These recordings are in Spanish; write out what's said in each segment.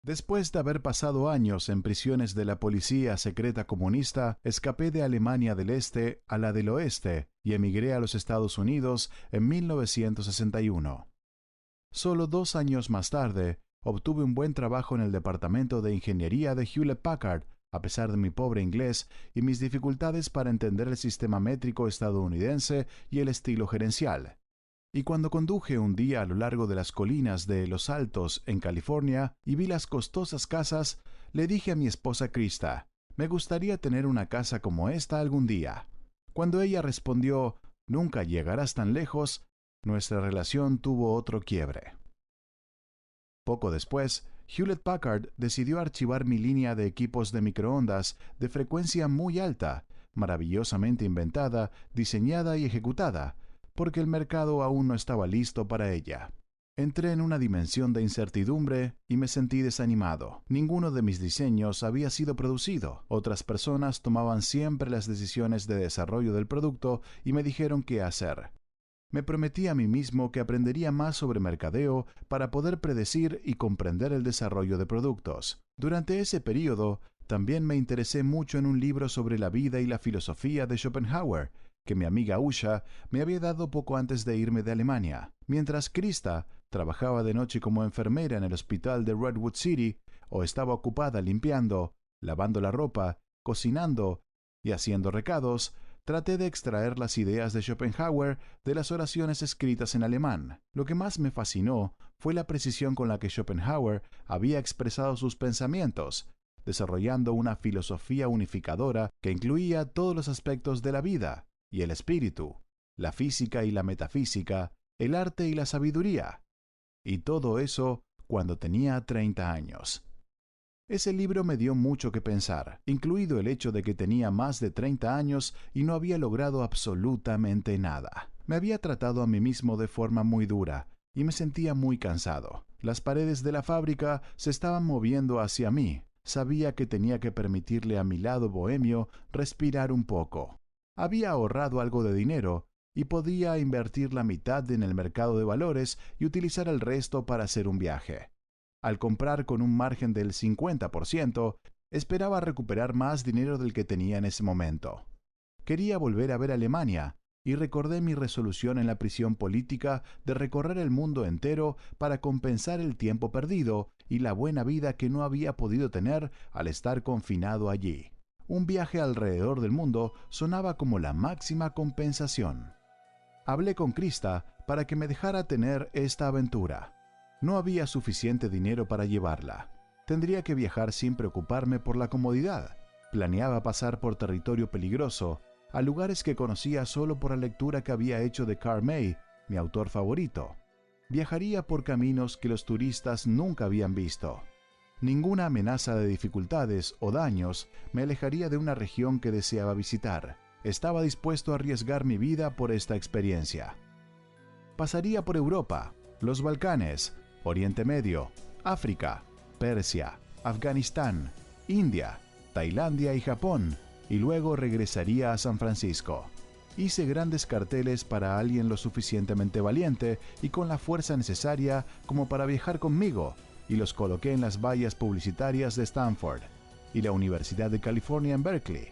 Después de haber pasado años en prisiones de la policía secreta comunista, escapé de Alemania del Este a la del Oeste y emigré a los Estados Unidos en 1961. Solo 2 años más tarde, obtuve un buen trabajo en el departamento de ingeniería de Hewlett Packard, a pesar de mi pobre inglés y mis dificultades para entender el sistema métrico estadounidense y el estilo gerencial. Y cuando conduje un día a lo largo de las colinas de Los Altos, en California, y vi las costosas casas, le dije a mi esposa Krista, me gustaría tener una casa como esta algún día. Cuando ella respondió, nunca llegarás tan lejos, nuestra relación tuvo otro quiebre. Poco después, Hewlett Packard decidió archivar mi línea de equipos de microondas de frecuencia muy alta, maravillosamente inventada, diseñada y ejecutada, porque el mercado aún no estaba listo para ella. Entré en una dimensión de incertidumbre y me sentí desanimado. Ninguno de mis diseños había sido producido. Otras personas tomaban siempre las decisiones de desarrollo del producto y me dijeron qué hacer. Me prometí a mí mismo que aprendería más sobre mercadeo para poder predecir y comprender el desarrollo de productos. Durante ese período, también me interesé mucho en un libro sobre la vida y la filosofía de Schopenhauer, que mi amiga Usha me había dado poco antes de irme de Alemania. Mientras Krista trabajaba de noche como enfermera en el hospital de Redwood City, o estaba ocupada limpiando, lavando la ropa, cocinando y haciendo recados, traté de extraer las ideas de Schopenhauer de las oraciones escritas en alemán. Lo que más me fascinó fue la precisión con la que Schopenhauer había expresado sus pensamientos, desarrollando una filosofía unificadora que incluía todos los aspectos de la vida y el espíritu, la física y la metafísica, el arte y la sabiduría. Y todo eso cuando tenía 30 años. Ese libro me dio mucho que pensar, incluido el hecho de que tenía más de 30 años y no había logrado absolutamente nada. Me había tratado a mí mismo de forma muy dura y me sentía muy cansado. Las paredes de la fábrica se estaban moviendo hacia mí. Sabía que tenía que permitirle a mi lado bohemio respirar un poco. Había ahorrado algo de dinero y podía invertir la mitad en el mercado de valores y utilizar el resto para hacer un viaje. Al comprar con un margen del 50%, esperaba recuperar más dinero del que tenía en ese momento. Quería volver a ver Alemania y recordé mi resolución en la prisión política de recorrer el mundo entero para compensar el tiempo perdido y la buena vida que no había podido tener al estar confinado allí. Un viaje alrededor del mundo sonaba como la máxima compensación. Hablé con Krista para que me dejara tener esta aventura. No había suficiente dinero para llevarla. Tendría que viajar sin preocuparme por la comodidad. Planeaba pasar por territorio peligroso, a lugares que conocía solo por la lectura que había hecho de Karl May, mi autor favorito. Viajaría por caminos que los turistas nunca habían visto. Ninguna amenaza de dificultades o daños me alejaría de una región que deseaba visitar. Estaba dispuesto a arriesgar mi vida por esta experiencia. Pasaría por Europa, los Balcanes, Oriente Medio, África, Persia, Afganistán, India, Tailandia y Japón, y luego regresaría a San Francisco. Hice grandes carteles para alguien lo suficientemente valiente y con la fuerza necesaria como para viajar conmigo, y los coloqué en las vallas publicitarias de Stanford y la Universidad de California en Berkeley.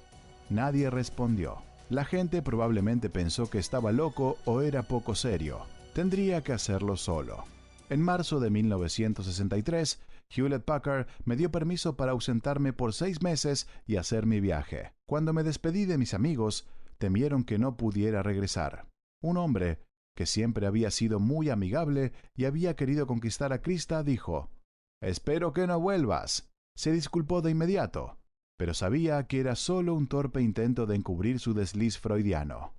Nadie respondió. La gente probablemente pensó que estaba loco o era poco serio. Tendría que hacerlo solo. En marzo de 1963, Hewlett Packard me dio permiso para ausentarme por 6 meses y hacer mi viaje. Cuando me despedí de mis amigos, temieron que no pudiera regresar. Un hombre, que siempre había sido muy amigable y había querido conquistar a Krista, dijo: «Espero que no vuelvas». Se disculpó de inmediato, pero sabía que era solo un torpe intento de encubrir su desliz freudiano.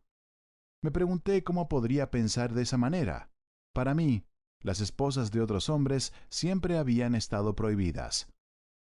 Me pregunté cómo podría pensar de esa manera. Para mí, las esposas de otros hombres siempre habían estado prohibidas.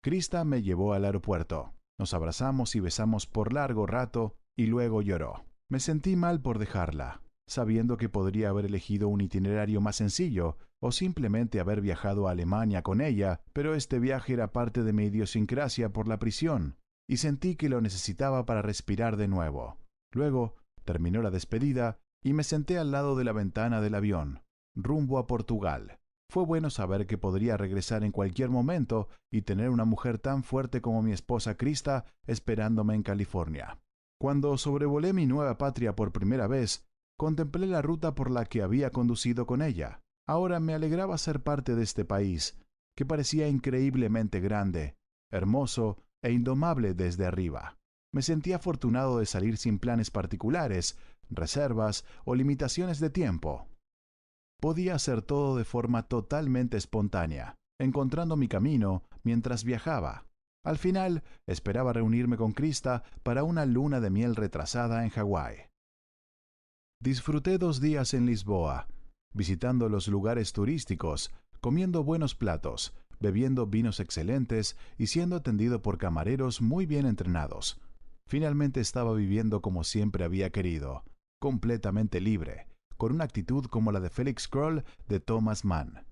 Krista me llevó al aeropuerto. Nos abrazamos y besamos por largo rato y luego lloró. Me sentí mal por dejarla, sabiendo que podría haber elegido un itinerario más sencillo o simplemente haber viajado a Alemania con ella, pero este viaje era parte de mi idiosincrasia por la prisión y sentí que lo necesitaba para respirar de nuevo. Luego terminó la despedida y me senté al lado de la ventana del avión, rumbo a Portugal. Fue bueno saber que podría regresar en cualquier momento y tener una mujer tan fuerte como mi esposa Krista esperándome en California. Cuando sobrevolé mi nueva patria por primera vez, contemplé la ruta por la que había conducido con ella. Ahora me alegraba ser parte de este país, que parecía increíblemente grande, hermoso e indomable desde arriba. Me sentía afortunado de salir sin planes particulares, reservas o limitaciones de tiempo. Podía hacer todo de forma totalmente espontánea, encontrando mi camino mientras viajaba. Al final, esperaba reunirme con Krista para una luna de miel retrasada en Hawái. Disfruté 2 días en Lisboa, visitando los lugares turísticos, comiendo buenos platos, bebiendo vinos excelentes y siendo atendido por camareros muy bien entrenados. Finalmente estaba viviendo como siempre había querido, completamente libre, con una actitud como la de Felix Krull de Thomas Mann.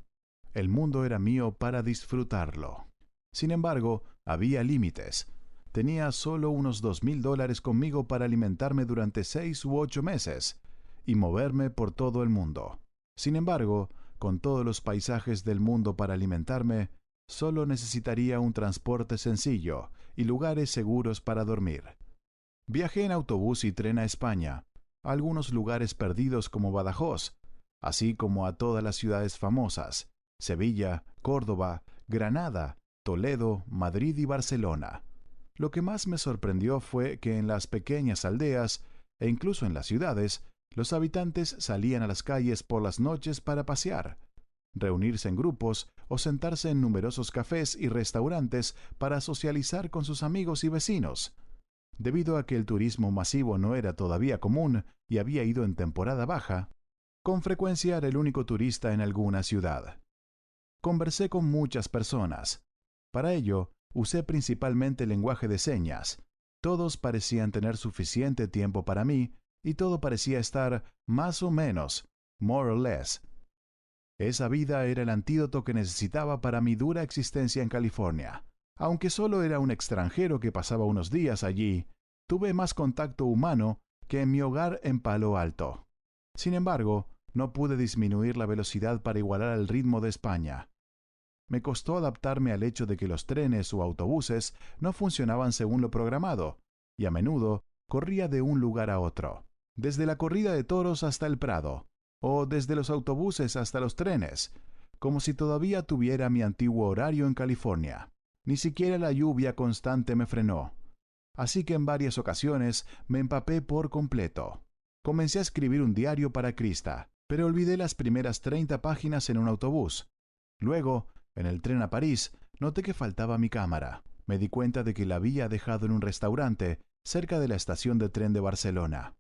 El mundo era mío para disfrutarlo. Sin embargo, había límites. Tenía solo unos $2,000 conmigo para alimentarme durante 6 u 8 meses y moverme por todo el mundo. Sin embargo, con todos los paisajes del mundo para alimentarme, solo necesitaría un transporte sencillo y lugares seguros para dormir. Viajé en autobús y tren a España, a algunos lugares perdidos como Badajoz, así como a todas las ciudades famosas, Sevilla, Córdoba, Granada, Toledo, Madrid y Barcelona. Lo que más me sorprendió fue que en las pequeñas aldeas, e incluso en las ciudades, los habitantes salían a las calles por las noches para pasear, reunirse en grupos o sentarse en numerosos cafés y restaurantes para socializar con sus amigos y vecinos. Debido a que el turismo masivo no era todavía común y había ido en temporada baja, con frecuencia era el único turista en alguna ciudad. Conversé con muchas personas. Para ello, usé principalmente el lenguaje de señas. Todos parecían tener suficiente tiempo para mí y todo parecía estar más o menos, more or less. Esa vida era el antídoto que necesitaba para mi dura existencia en California. Aunque solo era un extranjero que pasaba unos días allí, tuve más contacto humano que en mi hogar en Palo Alto. Sin embargo, no pude disminuir la velocidad para igualar el ritmo de España. Me costó adaptarme al hecho de que los trenes o autobuses no funcionaban según lo programado, y a menudo corría de un lugar a otro, desde la corrida de toros hasta el Prado, o desde los autobuses hasta los trenes, como si todavía tuviera mi antiguo horario en California. Ni siquiera la lluvia constante me frenó, así que en varias ocasiones me empapé por completo. Comencé a escribir un diario para Krista, pero olvidé las primeras 30 páginas en un autobús. Luego, en el tren a París, noté que faltaba mi cámara. Me di cuenta de que la había dejado en un restaurante cerca de la estación de tren de Barcelona.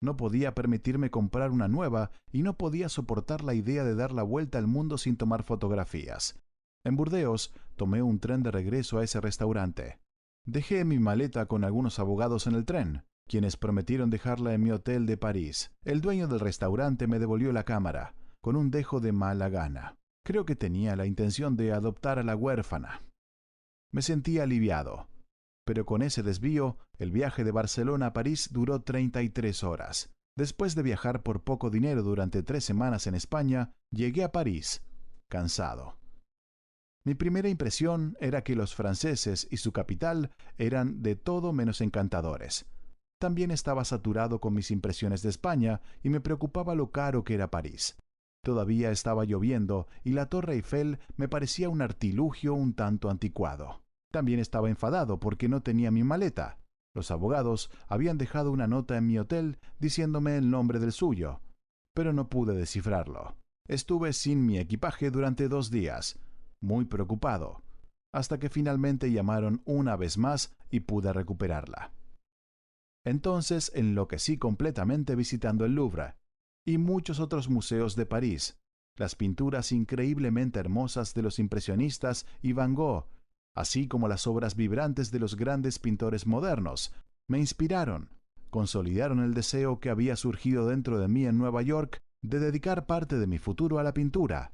No podía permitirme comprar una nueva y no podía soportar la idea de dar la vuelta al mundo sin tomar fotografías. En Burdeos, tomé un tren de regreso a ese restaurante. Dejé mi maleta con algunos abogados en el tren, quienes prometieron dejarla en mi hotel de París. El dueño del restaurante me devolvió la cámara, con un dejo de mala gana. Creo que tenía la intención de adoptar a la huérfana. Me sentí aliviado, pero con ese desvío, el viaje de Barcelona a París duró 33 horas. Después de viajar por poco dinero durante 3 semanas en España, llegué a París, cansado. Mi primera impresión era que los franceses y su capital eran de todo menos encantadores. También estaba saturado con mis impresiones de España y me preocupaba lo caro que era París. Todavía estaba lloviendo y la Torre Eiffel me parecía un artilugio un tanto anticuado. También estaba enfadado porque no tenía mi maleta. Los abogados habían dejado una nota en mi hotel diciéndome el nombre del suyo, pero no pude descifrarlo. Estuve sin mi equipaje durante 2 días, muy preocupado, hasta que finalmente llamaron una vez más y pude recuperarla. Entonces enloquecí completamente visitando el Louvre y muchos otros museos de París, las pinturas increíblemente hermosas de los impresionistas y Van Gogh, así como las obras vibrantes de los grandes pintores modernos, me inspiraron, consolidaron el deseo que había surgido dentro de mí en Nueva York de dedicar parte de mi futuro a la pintura,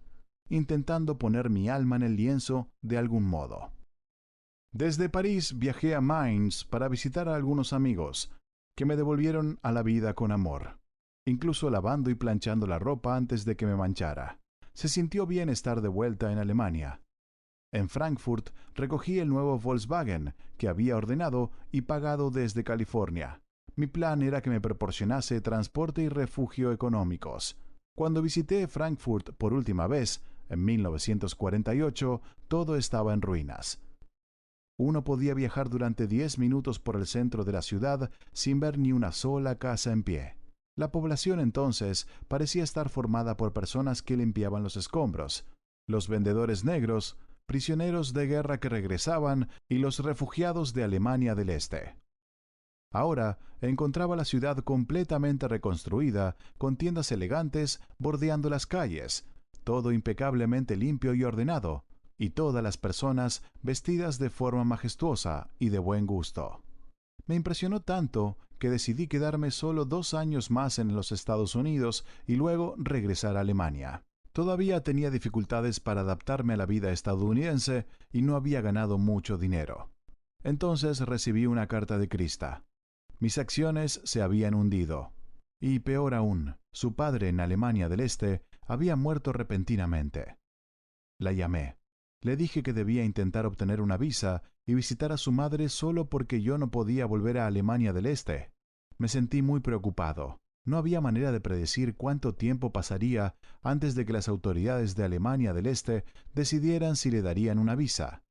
intentando poner mi alma en el lienzo de algún modo. Desde París viajé a Mainz para visitar a algunos amigos, que me devolvieron a la vida con amor, incluso lavando y planchando la ropa antes de que me manchara. Se sintió bien estar de vuelta en Alemania. En Frankfurt recogí el nuevo Volkswagen que había ordenado y pagado desde California. Mi plan era que me proporcionase transporte y refugio económicos. Cuando visité Frankfurt por última vez, en 1948, todo estaba en ruinas. Uno podía viajar durante 10 minutos por el centro de la ciudad sin ver ni una sola casa en pie. La población entonces parecía estar formada por personas que limpiaban los escombros, los vendedores negros, prisioneros de guerra que regresaban y los refugiados de Alemania del Este. Ahora encontraba la ciudad completamente reconstruida, con tiendas elegantes bordeando las calles, todo impecablemente limpio y ordenado, y todas las personas vestidas de forma majestuosa y de buen gusto. Me impresionó tanto que decidí quedarme solo 2 años más en los Estados Unidos y luego regresar a Alemania. Todavía tenía dificultades para adaptarme a la vida estadounidense y no había ganado mucho dinero. Entonces recibí una carta de Krista. Mis acciones se habían hundido. Y peor aún, su padre en Alemania del Este había muerto repentinamente. La llamé. Le dije que debía intentar obtener una visa y visitar a su madre solo porque yo no podía volver a Alemania del Este. Me sentí muy preocupado. No había manera de predecir cuánto tiempo pasaría antes de que las autoridades de Alemania del Este decidieran si le darían una visa.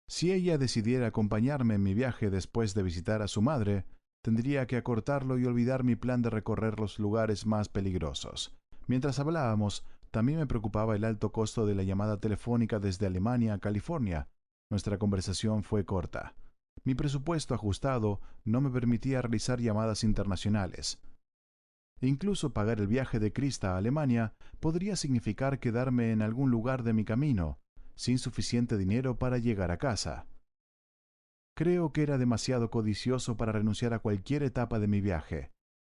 Si ella decidiera acompañarme en mi viaje después de visitar a su madre, tendría que acortarlo y olvidar mi plan de recorrer los lugares más peligrosos. Mientras hablábamos, también me preocupaba el alto costo de la llamada telefónica desde Alemania a California. Nuestra conversación fue corta. Mi presupuesto ajustado no me permitía realizar llamadas internacionales. Incluso pagar el viaje de Krista a Alemania podría significar quedarme en algún lugar de mi camino, sin suficiente dinero para llegar a casa. Creo que era demasiado codicioso para renunciar a cualquier etapa de mi viaje,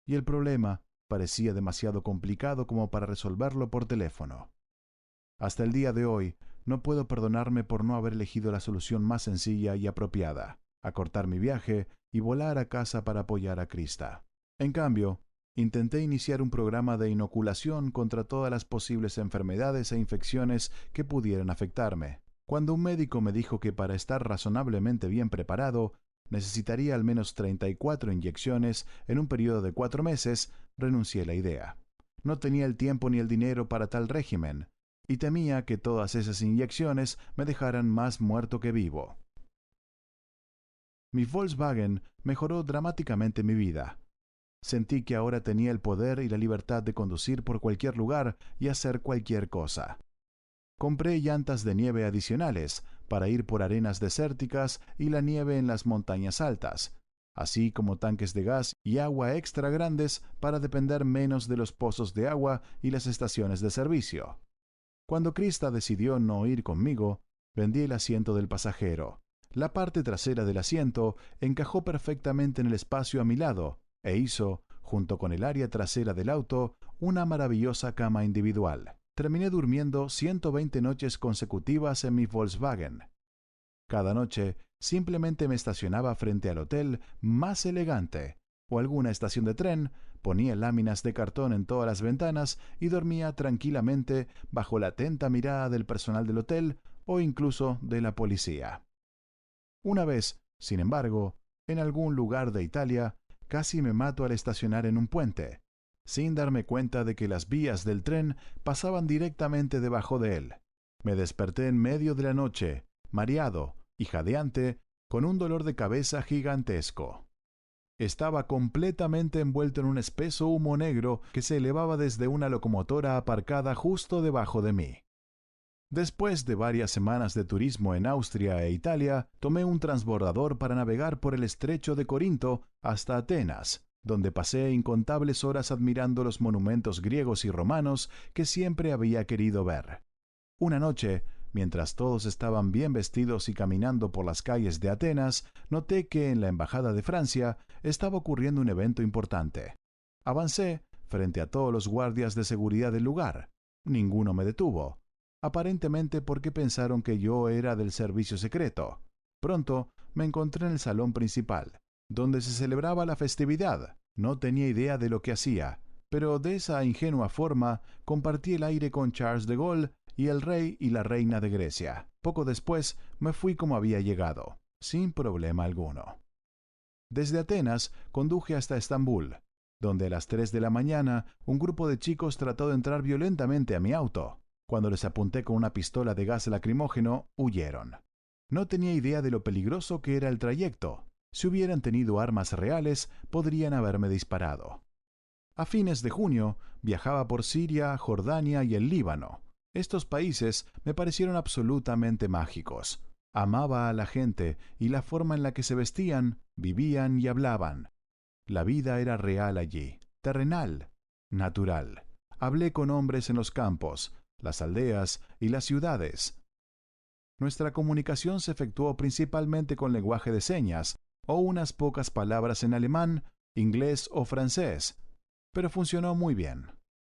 y el problema parecía demasiado complicado como para resolverlo por teléfono. Hasta el día de hoy, no puedo perdonarme por no haber elegido la solución más sencilla y apropiada, acortar mi viaje y volar a casa para apoyar a Krista. En cambio, intenté iniciar un programa de inoculación contra todas las posibles enfermedades e infecciones que pudieran afectarme. Cuando un médico me dijo que para estar razonablemente bien preparado, necesitaría al menos 34 inyecciones en un periodo de 4 meses, renuncié a la idea. No tenía el tiempo ni el dinero para tal régimen, y temía que todas esas inyecciones me dejaran más muerto que vivo. Mi Volkswagen mejoró dramáticamente mi vida. Sentí que ahora tenía el poder y la libertad de conducir por cualquier lugar y hacer cualquier cosa. Compré llantas de nieve adicionales para ir por arenas desérticas y la nieve en las montañas altas, así como tanques de gas y agua extra grandes para depender menos de los pozos de agua y las estaciones de servicio. Cuando Krista decidió no ir conmigo, vendí el asiento del pasajero. La parte trasera del asiento encajó perfectamente en el espacio a mi lado e hizo, junto con el área trasera del auto, una maravillosa cama individual. Terminé durmiendo 120 noches consecutivas en mi Volkswagen. Cada noche simplemente me estacionaba frente al hotel más elegante o alguna estación de tren, ponía láminas de cartón en todas las ventanas y dormía tranquilamente bajo la atenta mirada del personal del hotel o incluso de la policía. Una vez, sin embargo, en algún lugar de Italia, casi me mato al estacionar en un puente, sin darme cuenta de que las vías del tren pasaban directamente debajo de él. Me desperté en medio de la noche, mareado y jadeante, con un dolor de cabeza gigantesco. Estaba completamente envuelto en un espeso humo negro que se elevaba desde una locomotora aparcada justo debajo de mí. Después de varias semanas de turismo en Austria e Italia, tomé un transbordador para navegar por el estrecho de Corinto hasta Atenas, donde pasé incontables horas admirando los monumentos griegos y romanos que siempre había querido ver. Una noche, mientras todos estaban bien vestidos y caminando por las calles de Atenas, noté que en la Embajada de Francia estaba ocurriendo un evento importante. Avancé frente a todos los guardias de seguridad del lugar. Ninguno me detuvo, aparentemente porque pensaron que yo era del servicio secreto. Pronto me encontré en el salón principal, donde se celebraba la festividad. No tenía idea de lo que hacía, pero de esa ingenua forma compartí el aire con Charles de Gaulle y el rey y la reina de Grecia. Poco después me fui como había llegado, sin problema alguno. Desde Atenas conduje hasta Estambul, donde a las 3 de la mañana un grupo de chicos trató de entrar violentamente a mi auto. Cuando les apunté con una pistola de gas lacrimógeno, huyeron. No tenía idea de lo peligroso que era el trayecto. Si hubieran tenido armas reales, podrían haberme disparado. A fines de junio viajaba por Siria, Jordania y el Líbano. Estos países me parecieron absolutamente mágicos. Amaba a la gente y la forma en la que se vestían, vivían y hablaban. La vida era real allí, terrenal, natural. Hablé con hombres en los campos, las aldeas y las ciudades. Nuestra comunicación se efectuó principalmente con lenguaje de señas o unas pocas palabras en alemán, inglés o francés, pero funcionó muy bien.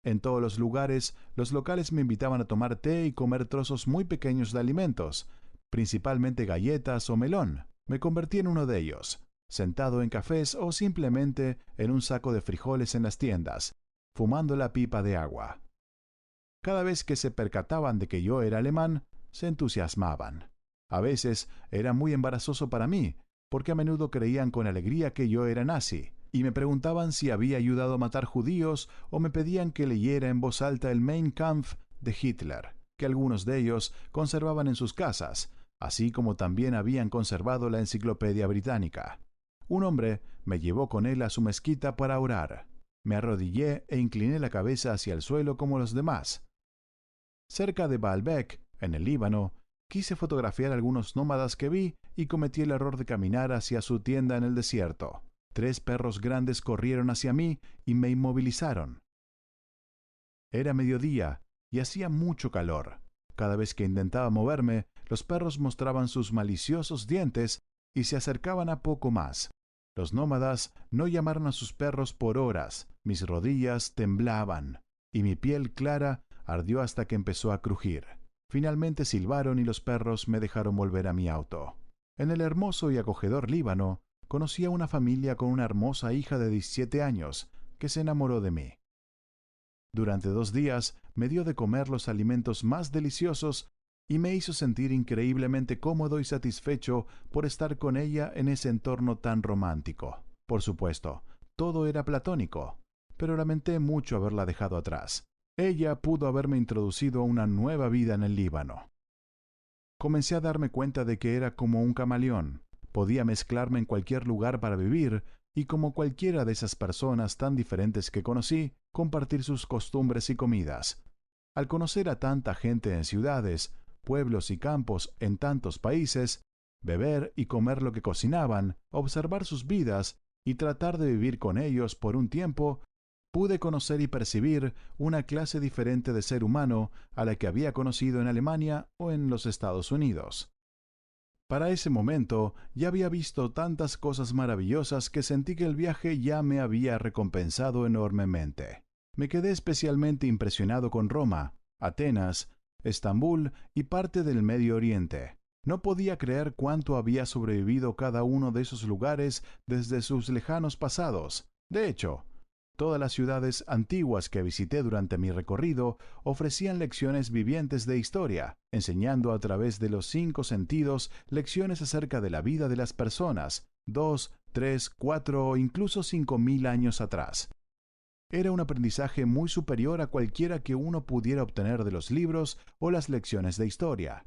En todos los lugares, los locales me invitaban a tomar té y comer trozos muy pequeños de alimentos, principalmente galletas o melón. Me convertí en uno de ellos, sentado en cafés o simplemente en un saco de frijoles en las tiendas, fumando la pipa de agua. Cada vez que se percataban de que yo era alemán, se entusiasmaban. A veces era muy embarazoso para mí, porque a menudo creían con alegría que yo era nazi, y me preguntaban si había ayudado a matar judíos o me pedían que leyera en voz alta el Mein Kampf de Hitler, que algunos de ellos conservaban en sus casas, así como también habían conservado la Enciclopedia Británica. Un hombre me llevó con él a su mezquita para orar. Me arrodillé e incliné la cabeza hacia el suelo como los demás. Cerca de Baalbek, en el Líbano, quise fotografiar algunos nómadas que vi y cometí el error de caminar hacia su tienda en el desierto. 3 perros grandes corrieron hacia mí y me inmovilizaron. Era mediodía y hacía mucho calor. Cada vez que intentaba moverme, los perros mostraban sus maliciosos dientes y se acercaban a poco más. Los nómadas no llamaron a sus perros por horas. Mis rodillas temblaban y mi piel clara ardió hasta que empezó a crujir. Finalmente silbaron y los perros me dejaron volver a mi auto. En el hermoso y acogedor Líbano, conocí a una familia con una hermosa hija de 17 años que se enamoró de mí. Durante 2 días me dio de comer los alimentos más deliciosos y me hizo sentir increíblemente cómodo y satisfecho por estar con ella en ese entorno tan romántico. Por supuesto, todo era platónico, pero lamenté mucho haberla dejado atrás. Ella pudo haberme introducido a una nueva vida en el Líbano. Comencé a darme cuenta de que era como un camaleón. Podía mezclarme en cualquier lugar para vivir y, como cualquiera de esas personas tan diferentes que conocí, compartir sus costumbres y comidas. Al conocer a tanta gente en ciudades, pueblos y campos en tantos países, beber y comer lo que cocinaban, observar sus vidas y tratar de vivir con ellos por un tiempo, pude conocer y percibir una clase diferente de ser humano a la que había conocido en Alemania o en los Estados Unidos. Para ese momento ya había visto tantas cosas maravillosas que sentí que el viaje ya me había recompensado enormemente. Me quedé especialmente impresionado con Roma, Atenas, Estambul y parte del Medio Oriente. No podía creer cuánto había sobrevivido cada uno de esos lugares desde sus lejanos pasados. De hecho, todas las ciudades antiguas que visité durante mi recorrido ofrecían lecciones vivientes de historia, enseñando a través de los 5 sentidos lecciones acerca de la vida de las personas, 2, 3, 4 o incluso 5.000 años atrás. Era un aprendizaje muy superior a cualquiera que uno pudiera obtener de los libros o las lecciones de historia.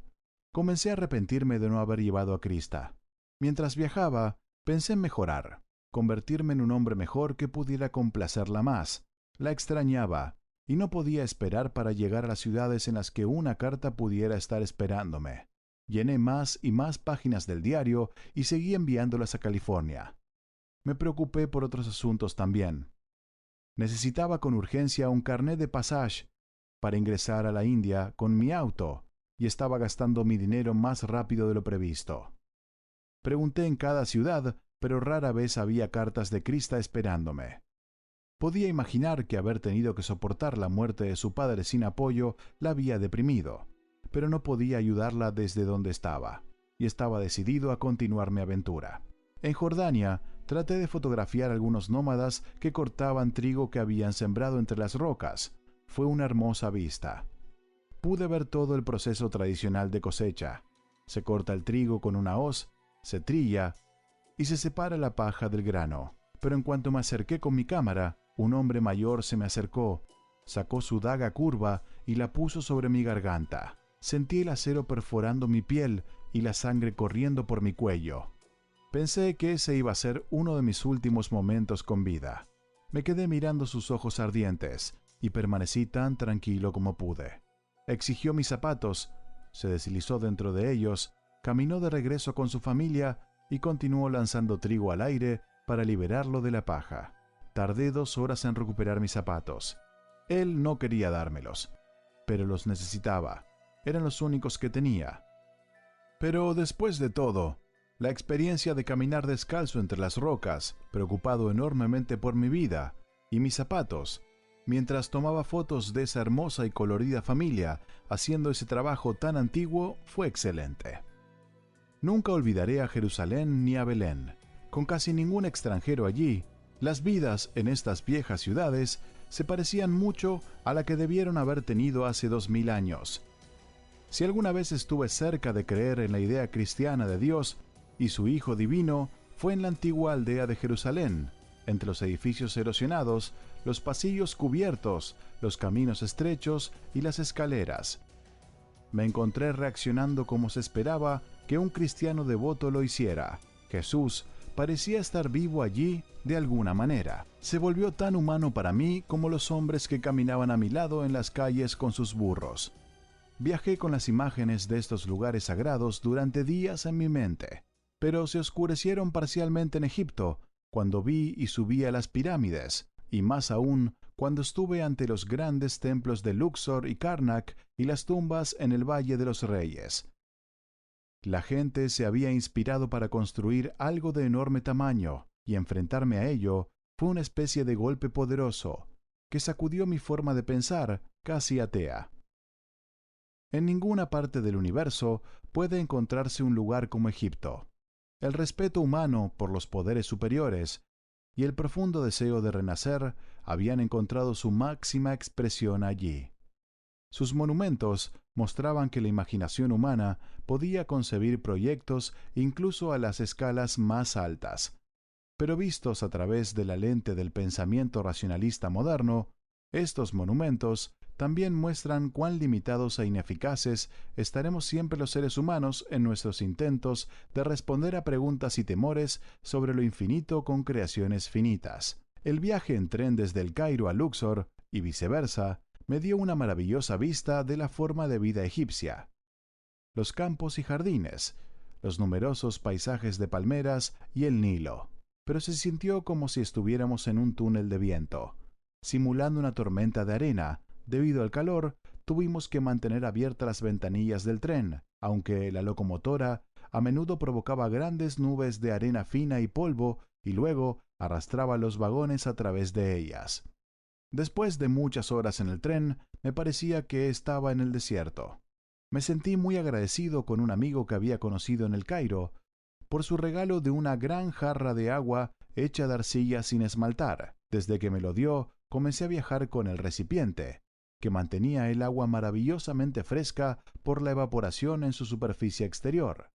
Comencé a arrepentirme de no haber llevado a Krista. Mientras viajaba, pensé en mejorar, convertirme en un hombre mejor que pudiera complacerla más. La extrañaba, y no podía esperar para llegar a las ciudades en las que una carta pudiera estar esperándome. Llené más y más páginas del diario y seguí enviándolas a California. Me preocupé por otros asuntos también. Necesitaba con urgencia un carnet de pasaje para ingresar a la India con mi auto, y estaba gastando mi dinero más rápido de lo previsto. Pregunté en cada ciudad, pero rara vez había cartas de Krista esperándome. Podía imaginar que haber tenido que soportar la muerte de su padre sin apoyo la había deprimido, pero no podía ayudarla desde donde estaba, y estaba decidido a continuar mi aventura. En Jordania Traté de fotografiar algunos nómadas que cortaban trigo que habían sembrado entre las rocas. Fue una hermosa vista. Pude ver todo el proceso tradicional de cosecha. Se corta el trigo con una hoz, se trilla y se separa la paja del grano. Pero en cuanto me acerqué con mi cámara, un hombre mayor se me acercó, sacó su daga curva y la puso sobre mi garganta. Sentí el acero perforando mi piel y la sangre corriendo por mi cuello. Pensé que ese iba a ser uno de mis últimos momentos con vida. Me quedé mirando sus ojos ardientes y permanecí tan tranquilo como pude. Exigió mis zapatos, se deslizó dentro de ellos, caminó de regreso con su familia y continuó lanzando trigo al aire para liberarlo de la paja. Tardé 2 horas en recuperar mis zapatos. Él no quería dármelos, pero los necesitaba. Eran los únicos que tenía. Pero después de todo, la experiencia de caminar descalzo entre las rocas, preocupado enormemente por mi vida y mis zapatos, mientras tomaba fotos de esa hermosa y colorida familia haciendo ese trabajo tan antiguo, fue excelente. Nunca olvidaré a Jerusalén ni a Belén. Con casi ningún extranjero allí, las vidas en estas viejas ciudades se parecían mucho a la que debieron haber tenido hace 2000 años. Si alguna vez estuve cerca de creer en la idea cristiana de Dios y su Hijo Divino, fue en la antigua aldea de Jerusalén, entre los edificios erosionados, los pasillos cubiertos, los caminos estrechos y las escaleras. Me encontré reaccionando como se esperaba que un cristiano devoto lo hiciera. Jesús parecía estar vivo allí de alguna manera. Se volvió tan humano para mí como los hombres que caminaban a mi lado en las calles con sus burros. Viajé con las imágenes de estos lugares sagrados durante días en mi mente, pero se oscurecieron parcialmente en Egipto cuando vi y subí a las pirámides, y más aún cuando estuve ante los grandes templos de Luxor y Karnak y las tumbas en el Valle de los Reyes. La gente se había inspirado para construir algo de enorme tamaño, y enfrentarme a ello fue una especie de golpe poderoso, que sacudió mi forma de pensar, casi atea. En ninguna parte del universo puede encontrarse un lugar como Egipto. El respeto humano por los poderes superiores y el profundo deseo de renacer habían encontrado su máxima expresión allí. Sus monumentos mostraban que la imaginación humana podía concebir proyectos incluso a las escalas más altas. Pero vistos a través de la lente del pensamiento racionalista moderno, estos monumentos también muestran cuán limitados e ineficaces estaremos siempre los seres humanos en nuestros intentos de responder a preguntas y temores sobre lo infinito con creaciones finitas. El viaje en tren desde el Cairo a Luxor, y viceversa, me dio una maravillosa vista de la forma de vida egipcia. Los campos y jardines, los numerosos paisajes de palmeras y el Nilo. Pero se sintió como si estuviéramos en un túnel de viento, simulando una tormenta de arena. Debido al calor, tuvimos que mantener abiertas las ventanillas del tren, aunque la locomotora a menudo provocaba grandes nubes de arena fina y polvo y luego arrastraba los vagones a través de ellas. Después de muchas horas en el tren, me parecía que estaba en el desierto. Me sentí muy agradecido con un amigo que había conocido en el Cairo por su regalo de una gran jarra de agua hecha de arcilla sin esmaltar. Desde que me lo dio, comencé a viajar con el recipiente, que mantenía el agua maravillosamente fresca por la evaporación en su superficie exterior.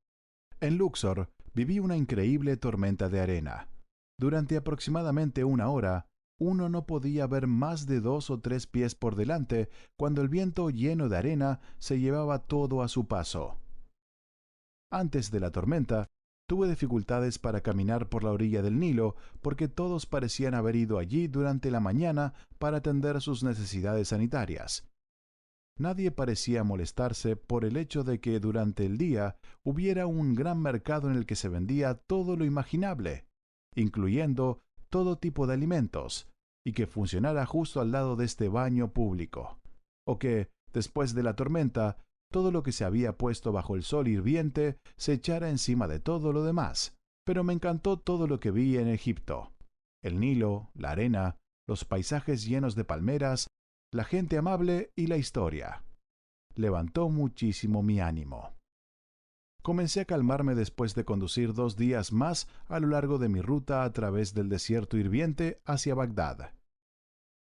En Luxor viví una increíble tormenta de arena. Durante aproximadamente 1 hora, uno no podía ver más de 2 o 3 pies por delante cuando el viento lleno de arena se llevaba todo a su paso. Antes de la tormenta, tuve dificultades para caminar por la orilla del Nilo porque todos parecían haber ido allí durante la mañana para atender sus necesidades sanitarias. Nadie parecía molestarse por el hecho de que durante el día hubiera un gran mercado en el que se vendía todo lo imaginable, incluyendo todo tipo de alimentos, y que funcionara justo al lado de este baño público. O que, después de la tormenta, todo lo que se había puesto bajo el sol hirviente se echara encima de todo lo demás. Pero me encantó todo lo que vi en Egipto. El Nilo, la arena, los paisajes llenos de palmeras, la gente amable y la historia. Levantó muchísimo mi ánimo. Comencé a calmarme después de conducir 2 días más a lo largo de mi ruta a través del desierto hirviente hacia Bagdad.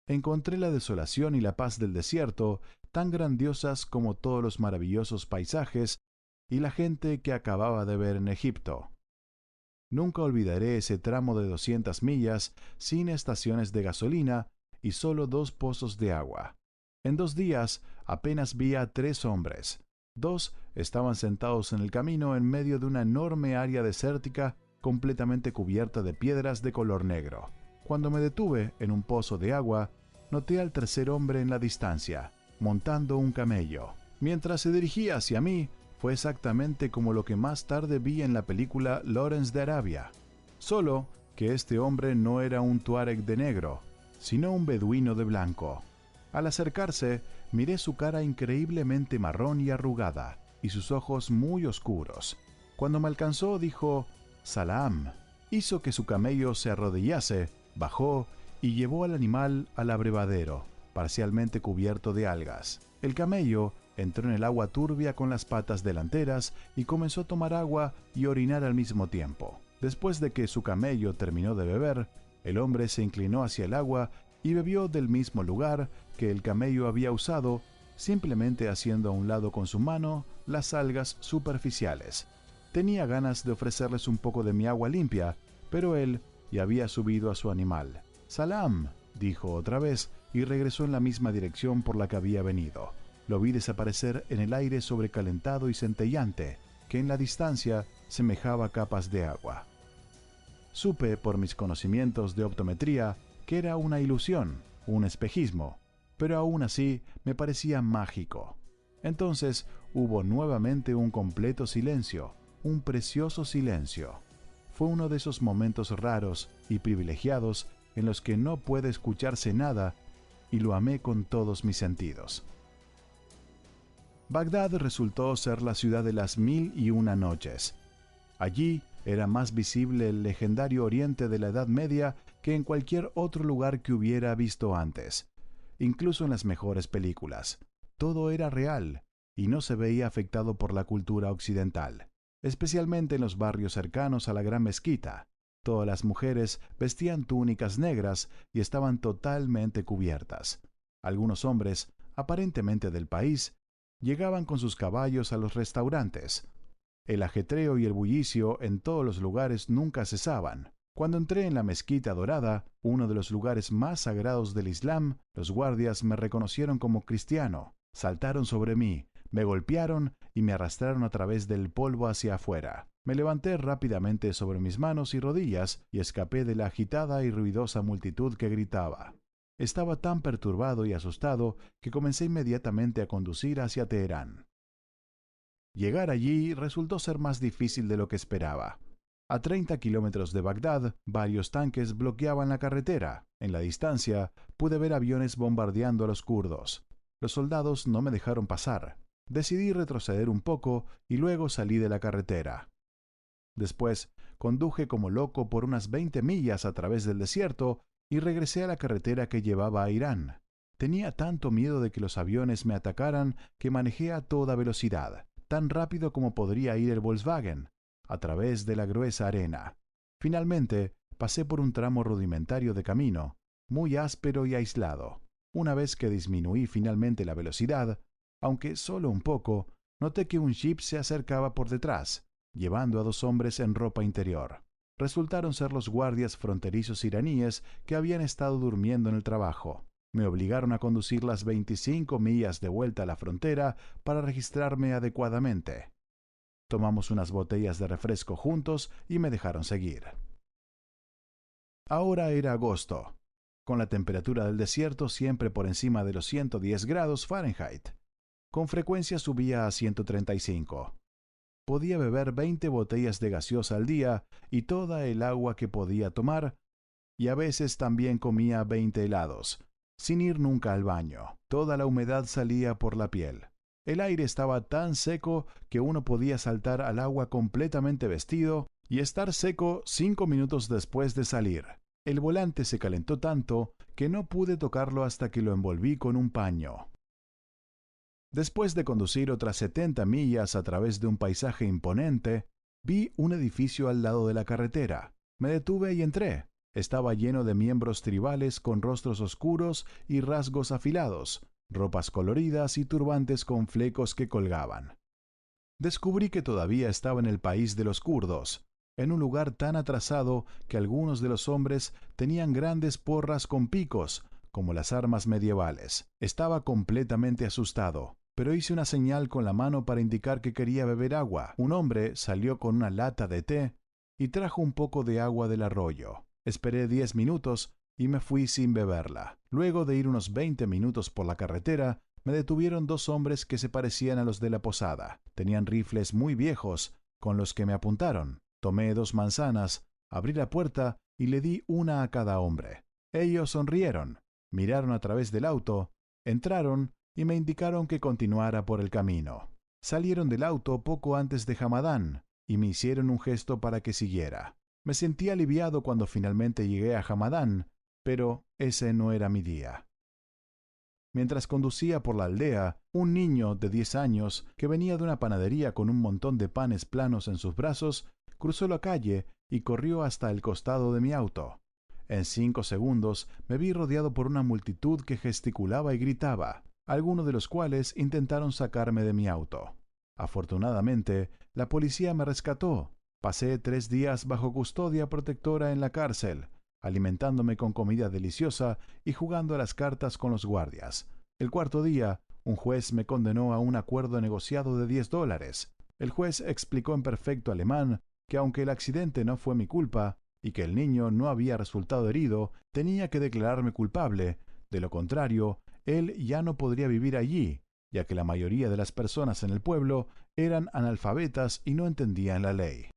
Encontré la desolación y la paz del desierto tan grandiosas como todos los maravillosos paisajes y la gente que acababa de ver en Egipto. Nunca olvidaré ese tramo de 200 millas sin estaciones de gasolina y solo 2 pozos de agua. En 2 días apenas vi a 3 hombres. 2 estaban sentados en el camino en medio de una enorme área desértica completamente cubierta de piedras de color negro. Cuando me detuve en un pozo de agua, noté al tercer hombre en la distancia, montando un camello. Mientras se dirigía hacia mí, fue exactamente como lo que más tarde vi en la película Lawrence de Arabia. Solo que este hombre no era un tuareg de negro, sino un beduino de blanco. Al acercarse, miré su cara increíblemente marrón y arrugada, y sus ojos muy oscuros. Cuando me alcanzó, dijo, «Salam». Hizo que su camello se arrodillase, bajó y llevó al animal al abrevadero, parcialmente cubierto de algas. El camello entró en el agua turbia con las patas delanteras y comenzó a tomar agua y orinar al mismo tiempo. Después de que su camello terminó de beber, el hombre se inclinó hacia el agua y bebió del mismo lugar que el camello había usado, simplemente haciendo a un lado con su mano las algas superficiales. Tenía ganas de ofrecerles un poco de mi agua limpia, pero él ya había subido a su animal. «Salam», dijo otra vez, y regresó en la misma dirección por la que había venido. Lo vi desaparecer en el aire sobrecalentado y centelleante, que en la distancia semejaba capas de agua. Supe, por mis conocimientos de optometría, que era una ilusión, un espejismo, pero aún así me parecía mágico. Entonces hubo nuevamente un completo silencio, un precioso silencio. Fue uno de esos momentos raros y privilegiados en los que no puede escucharse nada, y lo amé con todos mis sentidos. Bagdad resultó ser la ciudad de las 1001 noches. Allí era más visible el legendario Oriente de la Edad Media que en cualquier otro lugar que hubiera visto antes, incluso en las mejores películas. Todo era real y no se veía afectado por la cultura occidental, especialmente en los barrios cercanos a la Gran Mezquita. Todas las mujeres vestían túnicas negras y estaban totalmente cubiertas. Algunos hombres, aparentemente del país, llegaban con sus caballos a los restaurantes. El ajetreo y el bullicio en todos los lugares nunca cesaban. Cuando entré en la Mezquita Dorada, uno de los lugares más sagrados del Islam, los guardias me reconocieron como cristiano. Saltaron sobre mí, me golpearon y me arrastraron a través del polvo hacia afuera. Me levanté rápidamente sobre mis manos y rodillas y escapé de la agitada y ruidosa multitud que gritaba. Estaba tan perturbado y asustado que comencé inmediatamente a conducir hacia Teherán. Llegar allí resultó ser más difícil de lo que esperaba. A 30 kilómetros de Bagdad, varios tanques bloqueaban la carretera. En la distancia, pude ver aviones bombardeando a los kurdos. Los soldados no me dejaron pasar. Decidí retroceder un poco y luego salí de la carretera. Después, conduje como loco por unas 20 millas a través del desierto y regresé a la carretera que llevaba a Irán. Tenía tanto miedo de que los aviones me atacaran que manejé a toda velocidad, tan rápido como podría ir el Volkswagen, a través de la gruesa arena. Finalmente, pasé por un tramo rudimentario de camino, muy áspero y aislado. Una vez que disminuí finalmente la velocidad, aunque solo un poco, noté que un jeep se acercaba por detrás, llevando a 2 hombres en ropa interior. Resultaron ser los guardias fronterizos iraníes que habían estado durmiendo en el trabajo. Me obligaron a conducir las 25 millas de vuelta a la frontera para registrarme adecuadamente. Tomamos unas botellas de refresco juntos y me dejaron seguir. Ahora era agosto, con la temperatura del desierto siempre por encima de los 110 grados Fahrenheit. Con frecuencia subía a 135. Podía beber 20 botellas de gaseosa al día y toda el agua que podía tomar, y a veces también comía 20 helados, sin ir nunca al baño. Toda la humedad salía por la piel. El aire estaba tan seco que uno podía saltar al agua completamente vestido y estar seco 5 minutos después de salir. El volante se calentó tanto que no pude tocarlo hasta que lo envolví con un paño. Después de conducir otras 70 millas a través de un paisaje imponente, vi un edificio al lado de la carretera. Me detuve y entré. Estaba lleno de miembros tribales con rostros oscuros y rasgos afilados, ropas coloridas y turbantes con flecos que colgaban. Descubrí que todavía estaba en el país de los kurdos, en un lugar tan atrasado que algunos de los hombres tenían grandes porras con picos, como las armas medievales. Estaba completamente asustado, pero hice una señal con la mano para indicar que quería beber agua. Un hombre salió con una lata de té y trajo un poco de agua del arroyo. Esperé 10 minutos y me fui sin beberla. Luego de ir unos 20 minutos por la carretera, me detuvieron dos hombres que se parecían a los de la posada. Tenían rifles muy viejos, con los que me apuntaron. Tomé 2 manzanas, abrí la puerta y le di una a cada hombre. Ellos sonrieron, miraron a través del auto, entraron y me indicaron que continuara por el camino. Salieron del auto poco antes de Hamadán y me hicieron un gesto para que siguiera. Me sentí aliviado cuando finalmente llegué a Hamadán, pero ese no era mi día. Mientras conducía por la aldea, un niño de 10 años, que venía de una panadería con un montón de panes planos en sus brazos, cruzó la calle y corrió hasta el costado de mi auto. En 5 segundos me vi rodeado por una multitud que gesticulaba y gritaba, algunos de los cuales intentaron sacarme de mi auto. Afortunadamente, la policía me rescató. Pasé 3 días bajo custodia protectora en la cárcel, alimentándome con comida deliciosa y jugando a las cartas con los guardias. El 4.º día, un juez me condenó a un acuerdo negociado de $10. El juez explicó en perfecto alemán que aunque el accidente no fue mi culpa y que el niño no había resultado herido, tenía que declararme culpable. De lo contrario, él ya no podría vivir allí, ya que la mayoría de las personas en el pueblo eran analfabetas y no entendían la ley.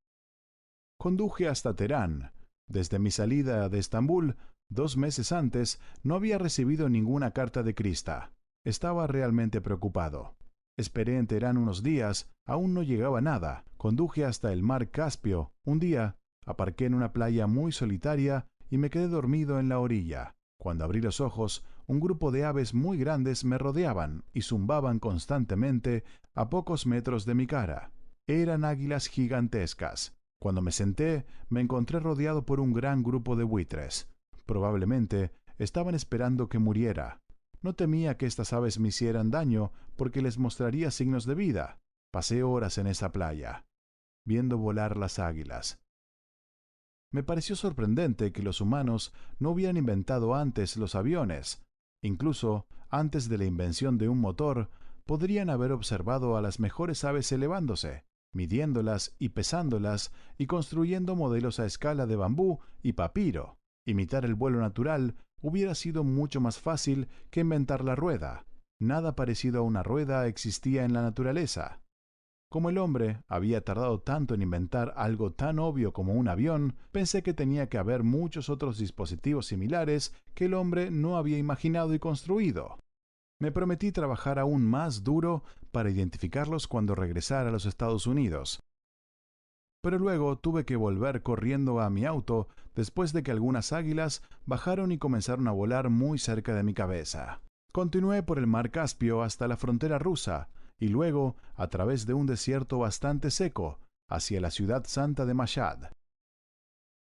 Conduje hasta Teherán. Desde mi salida de Estambul, 2 meses antes, no había recibido ninguna carta de Krista. Estaba realmente preocupado. Esperé en Teherán unos días, aún no llegaba nada. Conduje hasta el mar Caspio. Un día, aparqué en una playa muy solitaria y me quedé dormido en la orilla. Cuando abrí los ojos, un grupo de aves muy grandes me rodeaban y zumbaban constantemente a pocos metros de mi cara. Eran águilas gigantescas. Cuando me senté, me encontré rodeado por un gran grupo de buitres. Probablemente estaban esperando que muriera. No temía que estas aves me hicieran daño porque les mostraría signos de vida. Pasé horas en esa playa, viendo volar las águilas. Me pareció sorprendente que los humanos no hubieran inventado antes los aviones. Incluso, antes de la invención de un motor, podrían haber observado a las mejores aves elevándose, midiéndolas y pesándolas y construyendo modelos a escala de bambú y papiro. Imitar el vuelo natural hubiera sido mucho más fácil que inventar la rueda. Nada parecido a una rueda existía en la naturaleza. Como el hombre había tardado tanto en inventar algo tan obvio como un avión, pensé que tenía que haber muchos otros dispositivos similares que el hombre no había imaginado y construido. Me prometí trabajar aún más duro para identificarlos cuando regresara a los Estados Unidos. Pero luego tuve que volver corriendo a mi auto después de que algunas águilas bajaron y comenzaron a volar muy cerca de mi cabeza. Continué por el mar Caspio hasta la frontera rusa y luego a través de un desierto bastante seco hacia la ciudad santa de Mashhad.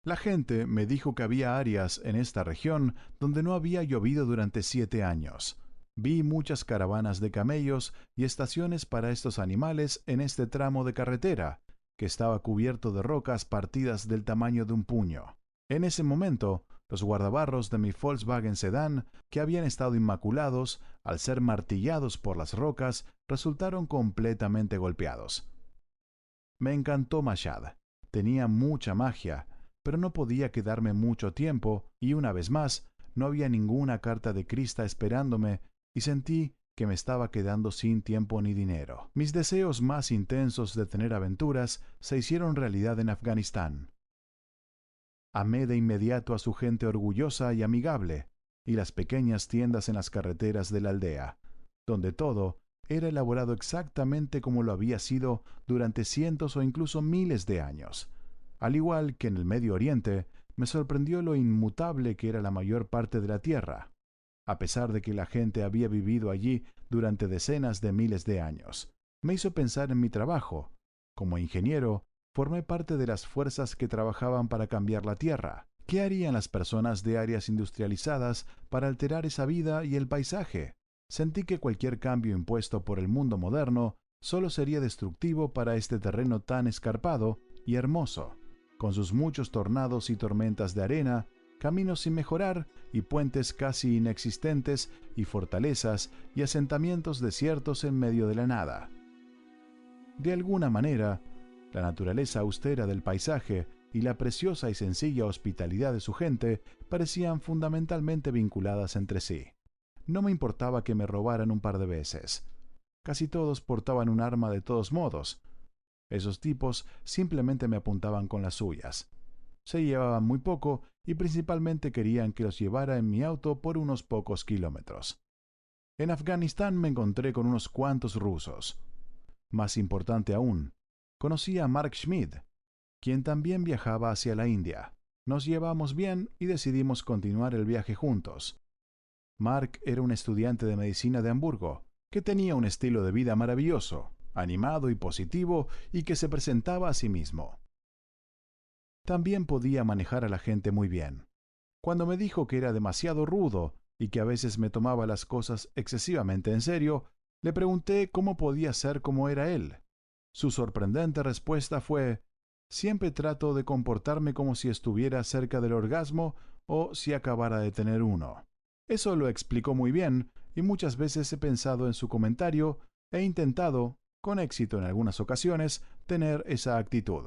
La gente me dijo que había áreas en esta región donde no había llovido durante 7 años. Vi muchas caravanas de camellos y estaciones para estos animales en este tramo de carretera, que estaba cubierto de rocas partidas del tamaño de un puño. En ese momento, los guardabarros de mi Volkswagen Sedán, que habían estado inmaculados, al ser martillados por las rocas, resultaron completamente golpeados. Me encantó Mashhad. Tenía mucha magia, pero no podía quedarme mucho tiempo y una vez más, no había ninguna carta de Krista esperándome y sentí que me estaba quedando sin tiempo ni dinero. Mis deseos más intensos de tener aventuras se hicieron realidad en Afganistán. Amé de inmediato a su gente orgullosa y amigable, y las pequeñas tiendas en las carreteras de la aldea, donde todo era elaborado exactamente como lo había sido durante cientos o incluso miles de años. Al igual que en el Medio Oriente, me sorprendió lo inmutable que era la mayor parte de la tierra. a pesar de que la gente había vivido allí durante decenas de miles de años. Me hizo pensar en mi trabajo. Como ingeniero, formé parte de las fuerzas que trabajaban para cambiar la Tierra. ¿Qué harían las personas de áreas industrializadas para alterar esa vida y el paisaje? Sentí que cualquier cambio impuesto por el mundo moderno solo sería destructivo para este terreno tan escarpado y hermoso, con sus muchos tornados y tormentas de arena, caminos sin mejorar y puentes casi inexistentes y fortalezas y asentamientos desiertos en medio de la nada. De alguna manera, la naturaleza austera del paisaje y la preciosa y sencilla hospitalidad de su gente parecían fundamentalmente vinculadas entre sí. No me importaba que me robaran un par de veces. Casi todos portaban un arma de todos modos. Esos tipos simplemente me apuntaban con las suyas. Se llevaban muy poco y principalmente querían que los llevara en mi auto por unos pocos kilómetros. En Afganistán me encontré con unos cuantos rusos. Más importante aún, conocí a Mark Schmidt, quien también viajaba hacia la India. Nos llevamos bien y decidimos continuar el viaje juntos. Mark era un estudiante de medicina de Hamburgo, que tenía un estilo de vida maravilloso, animado y positivo, y que se presentaba a sí mismo. También podía manejar a la gente muy bien. Cuando me dijo que era demasiado rudo y que a veces me tomaba las cosas excesivamente en serio, le pregunté cómo podía ser como era él. Su sorprendente respuesta fue: siempre trato de comportarme como si estuviera cerca del orgasmo o si acabara de tener uno. Eso lo explicó muy bien y muchas veces he pensado en su comentario e intentado, con éxito en algunas ocasiones, tener esa actitud.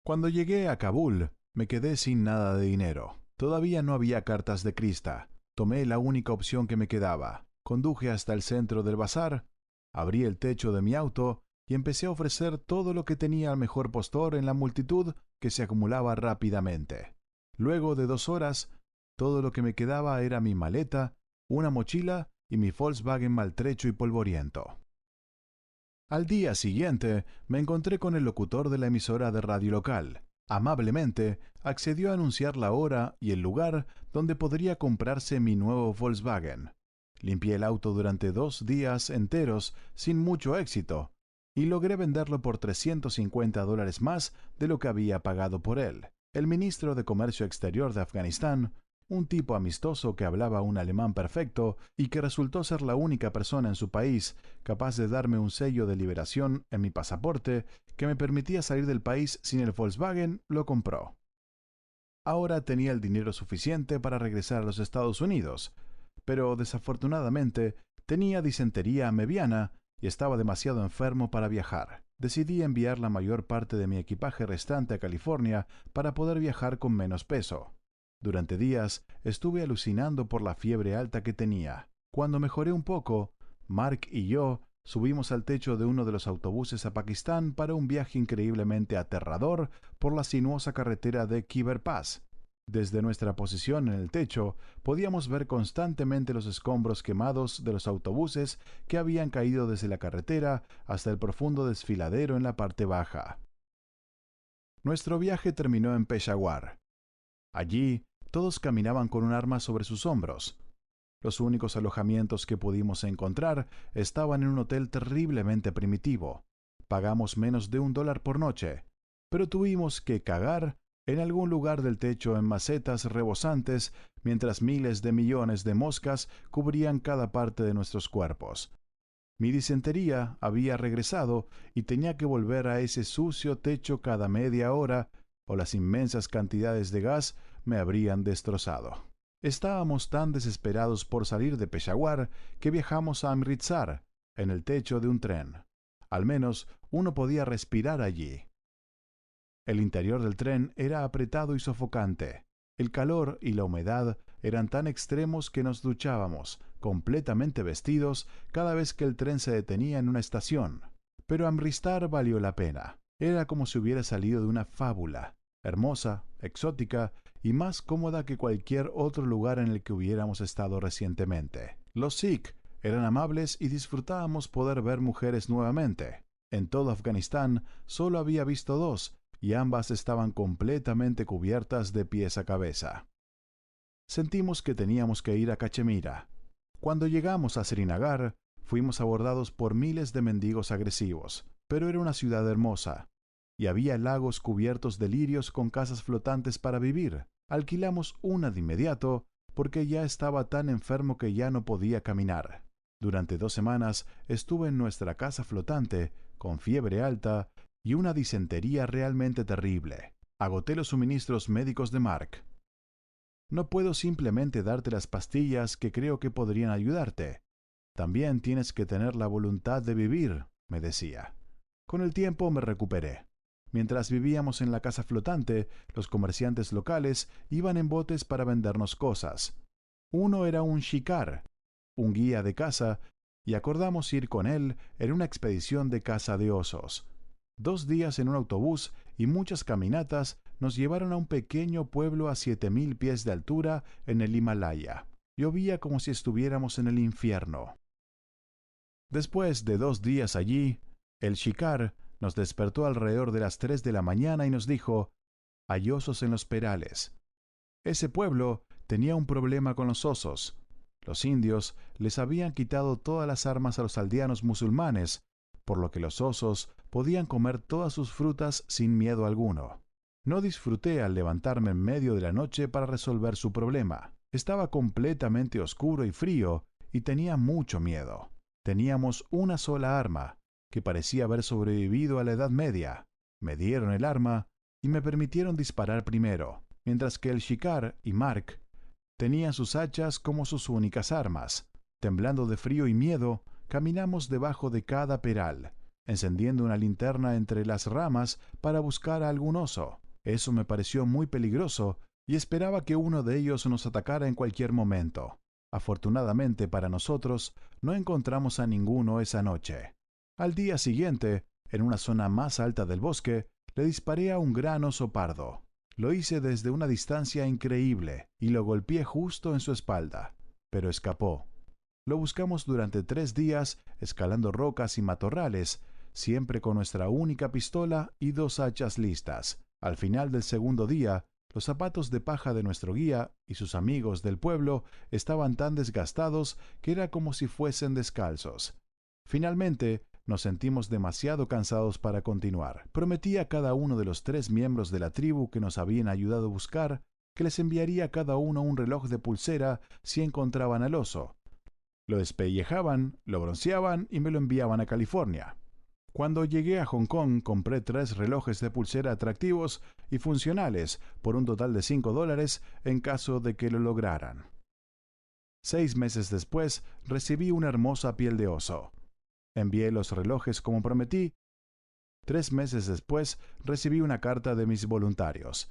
Cuando llegué a Kabul, me quedé sin nada de dinero. Todavía no había cartas de Krista. Tomé la única opción que me quedaba. Conduje hasta el centro del bazar, abrí el techo de mi auto y empecé a ofrecer todo lo que tenía al mejor postor en la multitud que se acumulaba rápidamente. Luego de 2 horas, todo lo que me quedaba era mi maleta, una mochila y mi Volkswagen maltrecho y polvoriento. Al día siguiente, me encontré con el locutor de la emisora de radio local. Amablemente, accedió a anunciar la hora y el lugar donde podría comprarse mi nuevo Volkswagen. Limpié el auto durante 2 días enteros sin mucho éxito y logré venderlo por $350 más de lo que había pagado por él. El ministro de Comercio Exterior de Afganistán, un tipo amistoso que hablaba un alemán perfecto y que resultó ser la única persona en su país capaz de darme un sello de liberación en mi pasaporte que me permitía salir del país sin el Volkswagen, lo compró. Ahora tenía el dinero suficiente para regresar a los Estados Unidos, pero desafortunadamente tenía disentería mediana y estaba demasiado enfermo para viajar. Decidí enviar la mayor parte de mi equipaje restante a California para poder viajar con menos peso. Durante días estuve alucinando por la fiebre alta que tenía. Cuando mejoré un poco, Mark y yo subimos al techo de uno de los autobuses a Pakistán para un viaje increíblemente aterrador por la sinuosa carretera de Khyber Pass. Desde nuestra posición en el techo podíamos ver constantemente los escombros quemados de los autobuses que habían caído desde la carretera hasta el profundo desfiladero en la parte baja. Nuestro viaje terminó en Peshawar. Allí, todos caminaban con un arma sobre sus hombros. Los únicos alojamientos que pudimos encontrar estaban en un hotel terriblemente primitivo. Pagamos menos de $1 por noche, pero tuvimos que cagar en algún lugar del techo en macetas rebosantes mientras miles de millones de moscas cubrían cada parte de nuestros cuerpos. Mi disentería había regresado y tenía que volver a ese sucio techo cada media hora o las inmensas cantidades de gas me habrían destrozado. Estábamos tan desesperados por salir de Peshawar que viajamos a Amritsar en el techo de un tren. Al menos uno podía respirar allí. El interior del tren era apretado y sofocante. El calor y la humedad eran tan extremos que nos duchábamos, completamente vestidos, cada vez que el tren se detenía en una estación. Pero Amritsar valió la pena. Era como si hubiera salido de una fábula, hermosa, exótica y más cómoda que cualquier otro lugar en el que hubiéramos estado recientemente. Los Sikh eran amables y disfrutábamos poder ver mujeres nuevamente. En todo Afganistán solo había visto 2, y ambas estaban completamente cubiertas de pies a cabeza. sentimos que teníamos que ir a Cachemira. Cuando llegamos a Srinagar, fuimos abordados por miles de mendigos agresivos, pero era una ciudad hermosa, y había lagos cubiertos de lirios con casas flotantes para vivir. Alquilamos una de inmediato, porque ya estaba tan enfermo que ya no podía caminar. Durante 2 semanas estuve en nuestra casa flotante, con fiebre alta y una disentería realmente terrible. Agoté los suministros médicos de Mark. No puedo simplemente darte las pastillas que creo que podrían ayudarte. También tienes que tener la voluntad de vivir, me decía. Con el tiempo me recuperé. Mientras vivíamos en la casa flotante, los comerciantes locales iban en botes para vendernos cosas. Uno era un shikar, un guía de caza, y acordamos ir con él en una expedición de caza de osos. 2 días en un autobús y muchas caminatas nos llevaron a un pequeño pueblo a 7.000 pies de altura en el Himalaya. Llovía como si estuviéramos en el infierno. Después de 2 días allí, el shikar nos despertó alrededor de las 3 de la mañana y nos dijo: «Hay osos en los perales». Ese pueblo tenía un problema con los osos. Los indios les habían quitado todas las armas a los aldeanos musulmanes, por lo que los osos podían comer todas sus frutas sin miedo alguno. No disfruté al levantarme en medio de la noche para resolver su problema. Estaba completamente oscuro y frío y tenía mucho miedo. Teníamos una sola arma, que parecía haber sobrevivido a la Edad Media. Me dieron el arma y me permitieron disparar primero, mientras que el shikar y Mark tenían sus hachas como sus únicas armas. Temblando de frío y miedo, caminamos debajo de cada peral, encendiendo una linterna entre las ramas para buscar a algún oso. Eso me pareció muy peligroso y esperaba que uno de ellos nos atacara en cualquier momento. Afortunadamente para nosotros, no encontramos a ninguno esa noche. Al día siguiente, en una zona más alta del bosque, le disparé a un gran oso pardo. Lo hice desde una distancia increíble y lo golpeé justo en su espalda, pero escapó. Lo buscamos durante 3 días, escalando rocas y matorrales, siempre con nuestra única pistola y 2 hachas listas. Al final del segundo día, los zapatos de paja de nuestro guía y sus amigos del pueblo estaban tan desgastados que era como si fuesen descalzos. Finalmente, nos sentimos demasiado cansados para continuar. Prometí a cada uno de los 3 miembros de la tribu que nos habían ayudado a buscar que les enviaría a cada uno un reloj de pulsera si encontraban al oso. Lo despellejaban, lo bronceaban y me lo enviaban a California. Cuando llegué a Hong Kong, compré 3 relojes de pulsera atractivos y funcionales por un total de $5 en caso de que lo lograran. 6 meses después, recibí una hermosa piel de oso. Envié los relojes como prometí. 3 meses después, recibí una carta de mis voluntarios.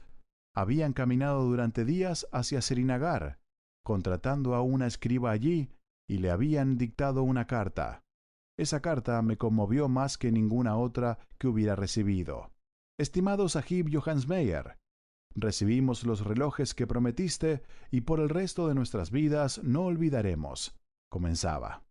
Habían caminado durante días hacia Srinagar, contratando a una escriba allí, y le habían dictado una carta. Esa carta me conmovió más que ninguna otra que hubiera recibido. Estimado Sahib Johannesmeyer, recibimos los relojes que prometiste y por el resto de nuestras vidas no olvidaremos, comenzaba.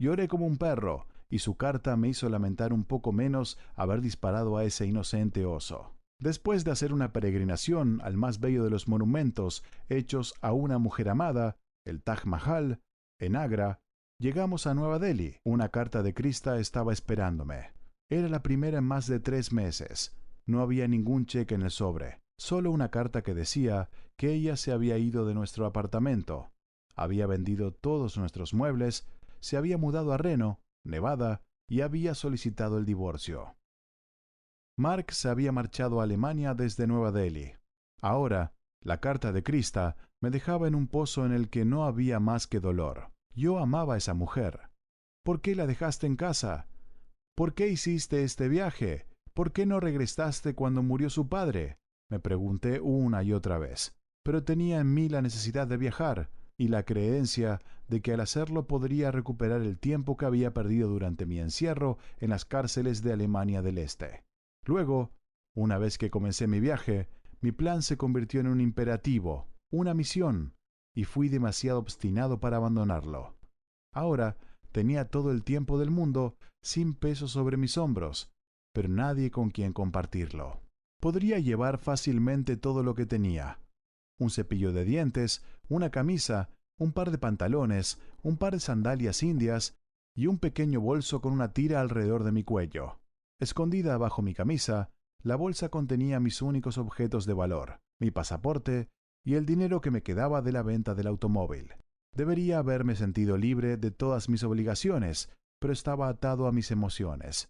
Lloré como un perro y su carta me hizo lamentar un poco menos haber disparado a ese inocente oso. Después de hacer una peregrinación al más bello de los monumentos hechos a una mujer amada, el Taj Mahal, en Agra, llegamos a Nueva Delhi. Una carta de Krista estaba esperándome. Era la primera en más de 3 meses. No había ningún cheque en el sobre, solo una carta que decía que ella se había ido de nuestro apartamento, había vendido todos nuestros muebles, se había mudado a Reno, Nevada, y había solicitado el divorcio. Mark se había marchado a Alemania desde Nueva Delhi. Ahora, la carta de Krista me dejaba en un pozo en el que no había más que dolor. Yo amaba a esa mujer. ¿Por qué la dejaste en casa? ¿Por qué hiciste este viaje? ¿Por qué no regresaste cuando murió su padre? Me pregunté una y otra vez. Pero tenía en mí la necesidad de viajar y la creencia de que al hacerlo podría recuperar el tiempo que había perdido durante mi encierro en las cárceles de Alemania del Este. Luego, una vez que comencé mi viaje, mi plan se convirtió en un imperativo, una misión, y fui demasiado obstinado para abandonarlo. Ahora tenía todo el tiempo del mundo sin peso sobre mis hombros, pero nadie con quien compartirlo. Podría llevar fácilmente todo lo que tenía, un cepillo de dientes, una camisa, un par de pantalones, un par de sandalias indias y un pequeño bolso con una tira alrededor de mi cuello. Escondida bajo mi camisa, la bolsa contenía mis únicos objetos de valor, mi pasaporte y el dinero que me quedaba de la venta del automóvil. Debería haberme sentido libre de todas mis obligaciones, pero estaba atado a mis emociones.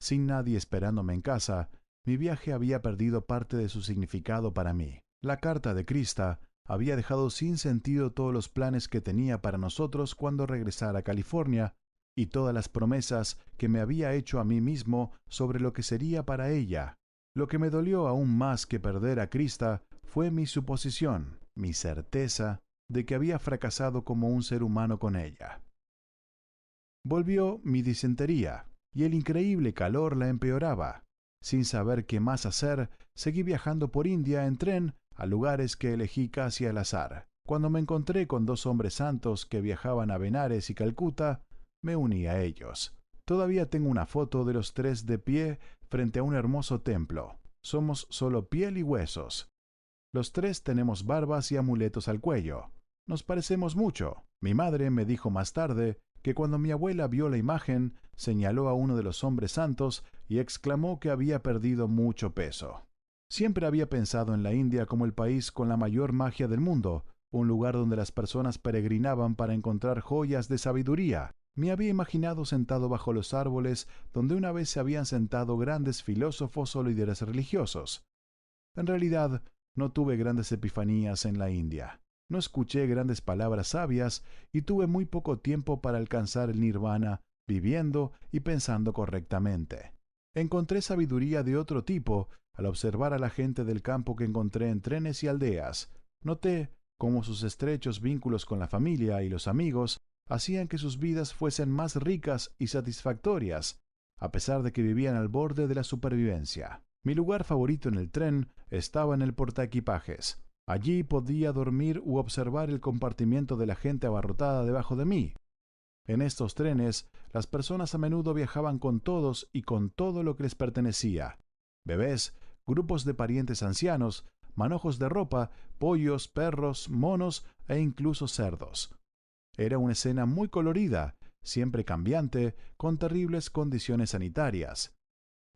Sin nadie esperándome en casa, mi viaje había perdido parte de su significado para mí. La carta de Krista había dejado sin sentido todos los planes que tenía para nosotros cuando regresara a California y todas las promesas que me había hecho a mí mismo sobre lo que sería para ella. Lo que me dolió aún más que perder a Krista fue mi suposición, mi certeza de que había fracasado como un ser humano con ella. Volvió mi disentería, y el increíble calor la empeoraba. Sin saber qué más hacer, seguí viajando por India en tren a lugares que elegí casi al azar. Cuando me encontré con dos hombres santos que viajaban a Benares y Calcuta, me uní a ellos. Todavía tengo una foto de los tres de pie frente a un hermoso templo. Somos solo piel y huesos. Los tres tenemos barbas y amuletos al cuello. Nos parecemos mucho. Mi madre me dijo más tarde que cuando mi abuela vio la imagen, señaló a uno de los hombres santos y exclamó que había perdido mucho peso. Siempre había pensado en la India como el país con la mayor magia del mundo, un lugar donde las personas peregrinaban para encontrar joyas de sabiduría. Me había imaginado sentado bajo los árboles donde una vez se habían sentado grandes filósofos o líderes religiosos. En realidad, no tuve grandes epifanías en la India. No escuché grandes palabras sabias y tuve muy poco tiempo para alcanzar el nirvana viviendo y pensando correctamente. Encontré sabiduría de otro tipo al observar a la gente del campo que encontré en trenes y aldeas. Noté cómo sus estrechos vínculos con la familia y los amigos hacían que sus vidas fuesen más ricas y satisfactorias, a pesar de que vivían al borde de la supervivencia. Mi lugar favorito en el tren estaba en el portaequipajes. Allí podía dormir u observar el compartimiento de la gente abarrotada debajo de mí. En estos trenes, las personas a menudo viajaban con todos y con todo lo que les pertenecía. Bebés, grupos de parientes ancianos, manojos de ropa, pollos, perros, monos e incluso cerdos. Era una escena muy colorida, siempre cambiante, con terribles condiciones sanitarias.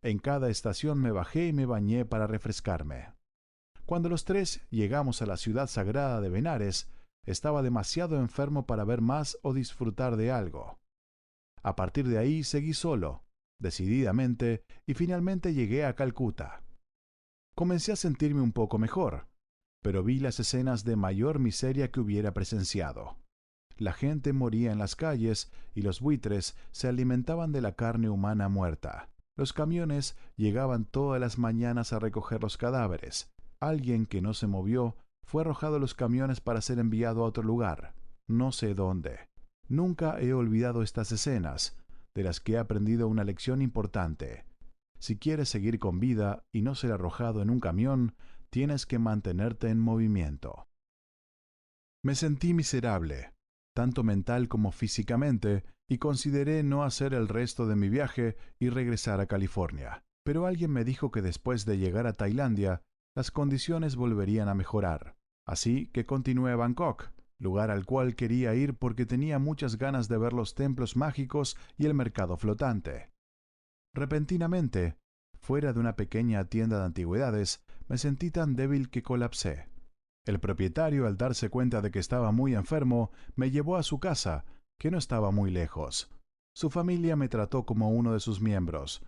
En cada estación me bajé y me bañé para refrescarme. Cuando los tres llegamos a la ciudad sagrada de Benares, estaba demasiado enfermo para ver más o disfrutar de algo. A partir de ahí seguí solo, decididamente, y finalmente llegué a Calcuta. Comencé a sentirme un poco mejor, pero vi las escenas de mayor miseria que hubiera presenciado. La gente moría en las calles y los buitres se alimentaban de la carne humana muerta. Los camiones llegaban todas las mañanas a recoger los cadáveres. Alguien que no se movió fue arrojado a los camiones para ser enviado a otro lugar, no sé dónde. Nunca he olvidado estas escenas, de las que he aprendido una lección importante. Si quieres seguir con vida y no ser arrojado en un camión, tienes que mantenerte en movimiento. Me sentí miserable, tanto mental como físicamente, y consideré no hacer el resto de mi viaje y regresar a California. Pero alguien me dijo que después de llegar a Tailandia, las condiciones volverían a mejorar. Así que continué a Bangkok, lugar al cual quería ir porque tenía muchas ganas de ver los templos mágicos y el mercado flotante. Repentinamente, fuera de una pequeña tienda de antigüedades, me sentí tan débil que colapsé. El propietario, al darse cuenta de que estaba muy enfermo, me llevó a su casa, que no estaba muy lejos. Su familia me trató como uno de sus miembros,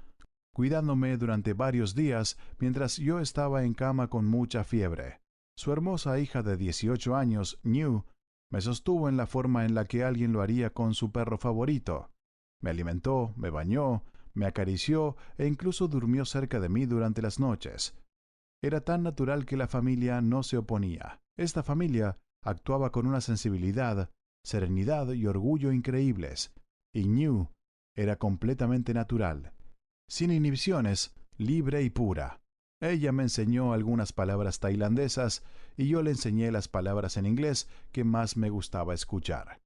cuidándome durante varios días mientras yo estaba en cama con mucha fiebre. Su hermosa hija de 18 años, New, me sostuvo en la forma en la que alguien lo haría con su perro favorito. Me alimentó, me bañó, me acarició e incluso durmió cerca de mí durante las noches. Era tan natural que la familia no se oponía. Esta familia actuaba con una sensibilidad, serenidad y orgullo increíbles, y New era completamente natural, sin inhibiciones, libre y pura. Ella me enseñó algunas palabras tailandesas y yo le enseñé las palabras en inglés que más me gustaba escuchar.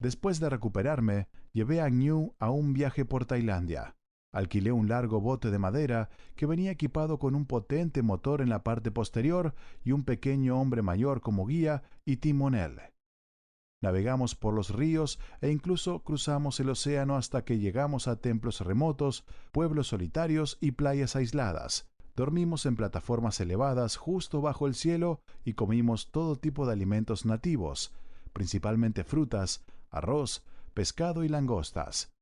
Después de recuperarme, llevé a New a un viaje por Tailandia. Alquilé un largo bote de madera que venía equipado con un potente motor en la parte posterior y un pequeño hombre mayor como guía y timonel. Navegamos por los ríos e incluso cruzamos el océano hasta que llegamos a templos remotos, pueblos solitarios y playas aisladas. Dormimos en plataformas elevadas justo bajo el cielo y comimos todo tipo de alimentos nativos, principalmente frutas, arroz, pescado y langostas.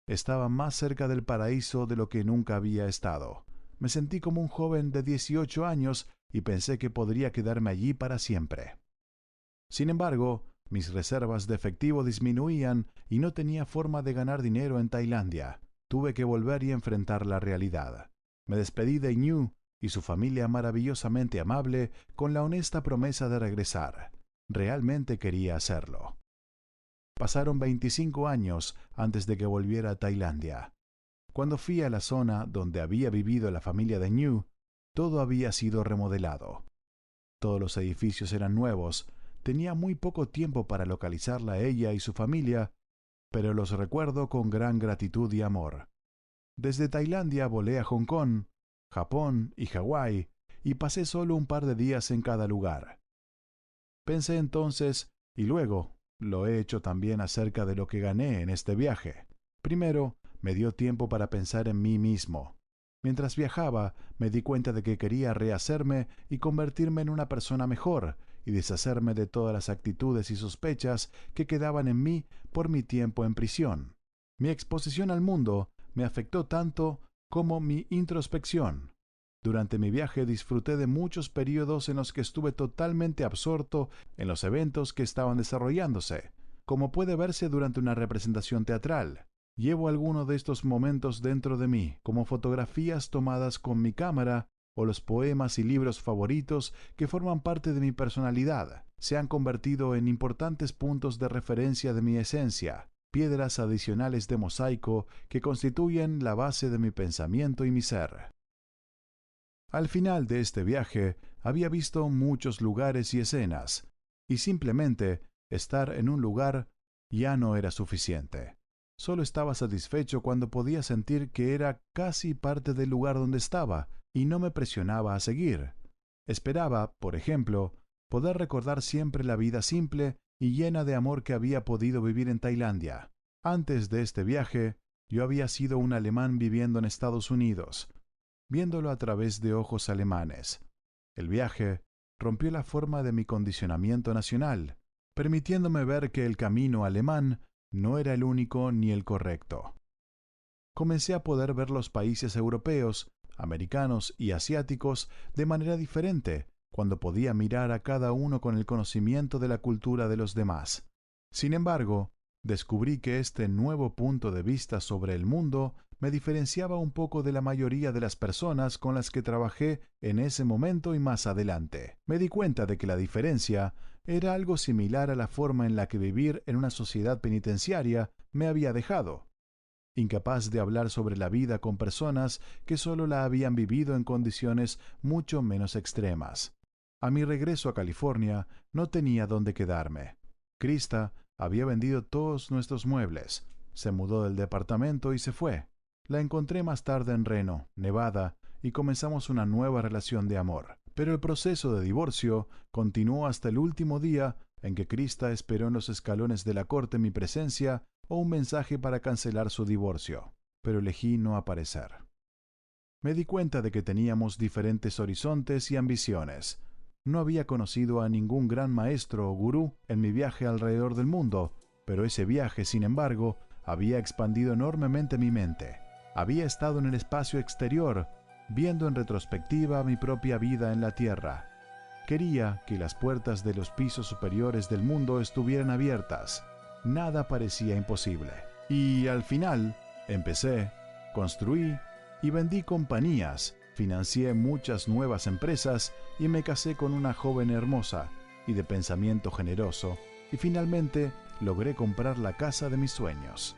Estaba más cerca del paraíso de lo que nunca había estado. Me sentí como un joven de 18 años y pensé que podría quedarme allí para siempre. Sin embargo, mis reservas de efectivo disminuían y no tenía forma de ganar dinero en Tailandia. Tuve que volver y enfrentar la realidad. Me despedí de Nhu y su familia maravillosamente amable con la honesta promesa de regresar. Realmente quería hacerlo. Pasaron 25 años antes de que volviera a Tailandia. Cuando fui a la zona donde había vivido la familia de Nhu, todo había sido remodelado. Todos los edificios eran nuevos. Tenía muy poco tiempo para localizarla a ella y su familia, pero los recuerdo con gran gratitud y amor. Desde Tailandia volé a Hong Kong, Japón y Hawái, y pasé solo un par de días en cada lugar. Pensé entonces, y luego, lo he hecho también acerca de lo que gané en este viaje. Primero, me dio tiempo para pensar en mí mismo. Mientras viajaba, me di cuenta de que quería rehacerme y convertirme en una persona mejor, y deshacerme de todas las actitudes y sospechas que quedaban en mí por mi tiempo en prisión. Mi exposición al mundo me afectó tanto como mi introspección. Durante mi viaje disfruté de muchos periodos en los que estuve totalmente absorto en los eventos que estaban desarrollándose, como puede verse durante una representación teatral. Llevo alguno de estos momentos dentro de mí, como fotografías tomadas con mi cámara o los poemas y libros favoritos que forman parte de mi personalidad. Se han convertido en importantes puntos de referencia de mi esencia, piedras adicionales de mosaico que constituyen la base de mi pensamiento y mi ser. Al final de este viaje había visto muchos lugares y escenas, y simplemente estar en un lugar ya no era suficiente. Solo estaba satisfecho cuando podía sentir que era casi parte del lugar donde estaba y no me presionaba a seguir. Esperaba, por ejemplo, poder recordar siempre la vida simple y llena de amor que había podido vivir en Tailandia. Antes de este viaje, yo había sido un alemán viviendo en Estados Unidos, viéndolo a través de ojos alemanes. El viaje rompió la forma de mi condicionamiento nacional, permitiéndome ver que el camino alemán no era el único ni el correcto. Comencé a poder ver los países europeos, americanos y asiáticos de manera diferente, cuando podía mirar a cada uno con el conocimiento de la cultura de los demás. Sin embargo, descubrí que este nuevo punto de vista sobre el mundo me diferenciaba un poco de la mayoría de las personas con las que trabajé en ese momento y más adelante. Me di cuenta de que la diferencia era algo similar a la forma en la que vivir en una sociedad penitenciaria me había dejado. Incapaz de hablar sobre la vida con personas que solo la habían vivido en condiciones mucho menos extremas. A mi regreso a California no tenía dónde quedarme. Krista había vendido todos nuestros muebles, se mudó del departamento y se fue. La encontré más tarde en Reno, Nevada, y comenzamos una nueva relación de amor. Pero el proceso de divorcio continuó hasta el último día en que Krista esperó en los escalones de la corte mi presencia o un mensaje para cancelar su divorcio, pero elegí no aparecer. Me di cuenta de que teníamos diferentes horizontes y ambiciones. No había conocido a ningún gran maestro o gurú en mi viaje alrededor del mundo, pero ese viaje, sin embargo, había expandido enormemente mi mente. Había estado en el espacio exterior, viendo en retrospectiva mi propia vida en la Tierra. Quería que las puertas de los pisos superiores del mundo estuvieran abiertas. Nada parecía imposible. Y al final, empecé, construí y vendí compañías, financié muchas nuevas empresas y me casé con una joven hermosa y de pensamiento generoso, y finalmente logré comprar la casa de mis sueños.